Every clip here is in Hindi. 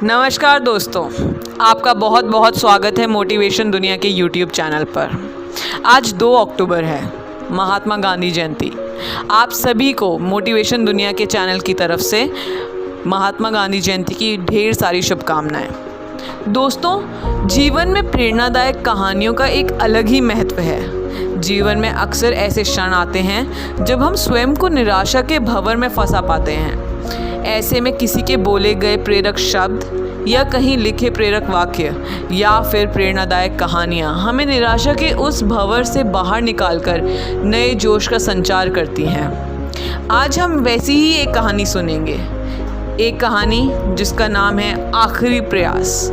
नमस्कार दोस्तों, आपका बहुत बहुत स्वागत है मोटिवेशन दुनिया के यूट्यूब चैनल पर। आज 2 अक्टूबर है, महात्मा गांधी जयंती। आप सभी को मोटिवेशन दुनिया के चैनल की तरफ से महात्मा गांधी जयंती की ढेर सारी शुभकामनाएं। दोस्तों, जीवन में प्रेरणादायक कहानियों का एक अलग ही महत्व है। जीवन में अक्सर ऐसे क्षण आते हैं जब हम स्वयं को निराशा के भंवर में फंसा पाते हैं। ऐसे में किसी के बोले गए प्रेरक शब्द या कहीं लिखे प्रेरक वाक्य या फिर प्रेरणादायक कहानियाँ हमें निराशा के उस भंवर से बाहर निकालकर नए जोश का संचार करती हैं। आज हम वैसी ही एक कहानी सुनेंगे, एक कहानी जिसका नाम है आखिरी प्रयास।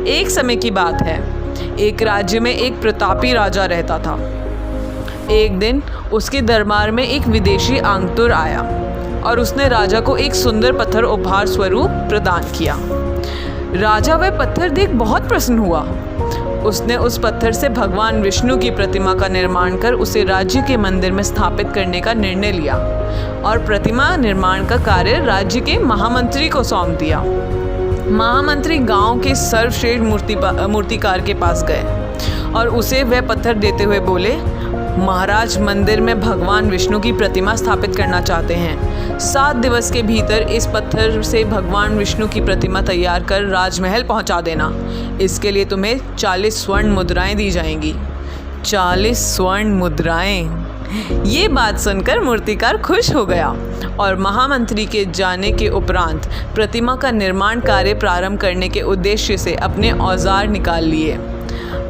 एक समय की बात है, एक राज्य में एक प्रतापी राजा रहता था। एक दिन उसके दरबार में एक विदेशी आंगतुर आया और उसने राजा को एक सुंदर पत्थर उपहार स्वरूप प्रदान किया। राजा वह पत्थर देख बहुत प्रसन्न हुआ। उसने उस पत्थर से भगवान विष्णु की प्रतिमा का निर्माण कर उसे राज्य के मंदिर में स्थापित करने का निर्णय लिया और प्रतिमा निर्माण का कार्य राज्य के महामंत्री को सौंप दिया। महामंत्री गांव के सर्वश्रेष्ठ मूर्तिकार के पास गए और उसे वह पत्थर देते हुए बोले, महाराज मंदिर में भगवान विष्णु की प्रतिमा स्थापित करना चाहते हैं। 7 दिवस के भीतर इस पत्थर से भगवान विष्णु की प्रतिमा तैयार कर राजमहल पहुंचा देना। इसके लिए तुम्हें 40 स्वर्ण मुद्राएं दी जाएंगी। 40 स्वर्ण मुद्राएं। ये बात सुनकर मूर्तिकार खुश हो गया और महामंत्री के जाने के उपरांत प्रतिमा का निर्माण कार्य प्रारंभ करने के उद्देश्य से अपने औजार निकाल लिए।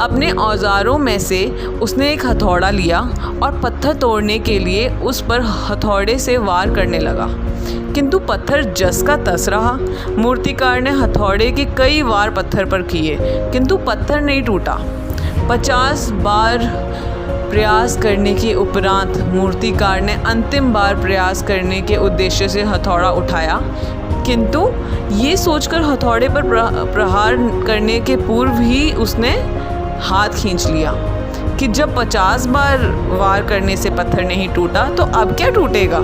अपने औजारों में से उसने एक हथौड़ा लिया और पत्थर तोड़ने के लिए उस पर हथौड़े से वार करने लगा, किंतु पत्थर जस का तस रहा। मूर्तिकार ने हथौड़े के कई वार पत्थर पर किए, किंतु पत्थर नहीं टूटा। 50 बार प्रयास करने के उपरांत मूर्तिकार ने अंतिम बार प्रयास करने के उद्देश्य से हथौड़ा उठाया, किंतु ये सोचकर हथौड़े पर प्रहार करने के पूर्व ही उसने हाथ खींच लिया कि जब 50 बार वार करने से पत्थर नहीं टूटा तो अब क्या टूटेगा।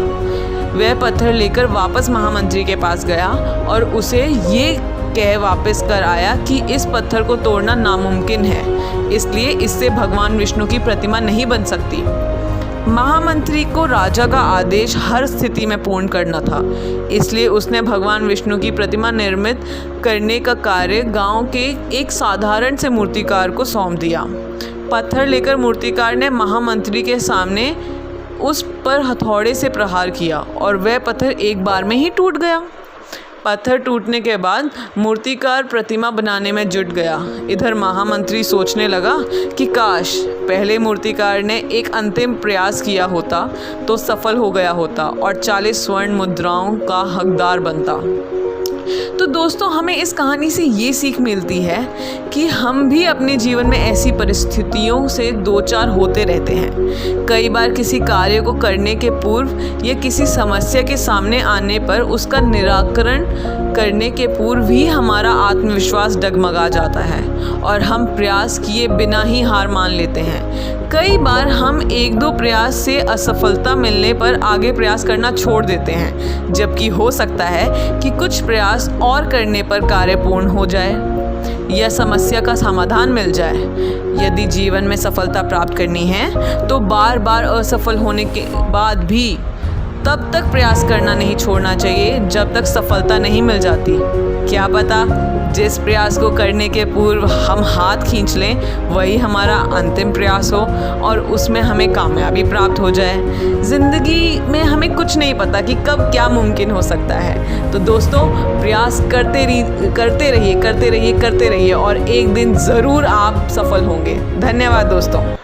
वह पत्थर लेकर वापस महामंत्री के पास गया और उसे ये कह वापस कर आया कि इस पत्थर को तोड़ना नामुमकिन है, इसलिए इससे भगवान विष्णु की प्रतिमा नहीं बन सकती। महामंत्री को राजा का आदेश हर स्थिति में पूर्ण करना था, इसलिए उसने भगवान विष्णु की प्रतिमा निर्मित करने का कार्य गांव के एक साधारण से मूर्तिकार को सौंप दिया। पत्थर लेकर मूर्तिकार ने महामंत्री के सामने उस पर हथौड़े से प्रहार किया और वह पत्थर एक बार में ही टूट गया। पत्थर टूटने के बाद मूर्तिकार प्रतिमा बनाने में जुट गया। इधर महामंत्री सोचने लगा कि काश पहले मूर्तिकार ने एक अंतिम प्रयास किया होता तो सफल हो गया होता और 40 स्वर्ण मुद्राओं का हकदार बनता। तो दोस्तों, हमें इस कहानी से ये सीख मिलती है कि हम भी अपने जीवन में ऐसी परिस्थितियों से दो चार होते रहते हैं। कई बार किसी कार्य को करने के पूर्व या किसी समस्या के सामने आने पर उसका निराकरण करने के पूर्व ही हमारा आत्मविश्वास डगमगा जाता है और हम प्रयास किए बिना ही हार मान लेते हैं। कई बार हम 1-2 प्रयास से असफलता मिलने पर आगे प्रयास करना छोड़ देते हैं, जबकि हो सकता है कि कुछ प्रयास और करने पर कार्य पूर्ण हो जाए या समस्या का समाधान मिल जाए। यदि जीवन में सफलता प्राप्त करनी है तो बार बार असफल होने के बाद भी तब तक प्रयास करना नहीं छोड़ना चाहिए जब तक सफलता नहीं मिल जाती। क्या पता जिस प्रयास को करने के पूर्व हम हाथ खींच लें वही हमारा अंतिम प्रयास हो और उसमें हमें कामयाबी प्राप्त हो जाए। ज़िंदगी में हमें कुछ नहीं पता कि कब क्या मुमकिन हो सकता है। तो दोस्तों, प्रयास करते रहिए और एक दिन ज़रूर आप सफल होंगे। धन्यवाद दोस्तों।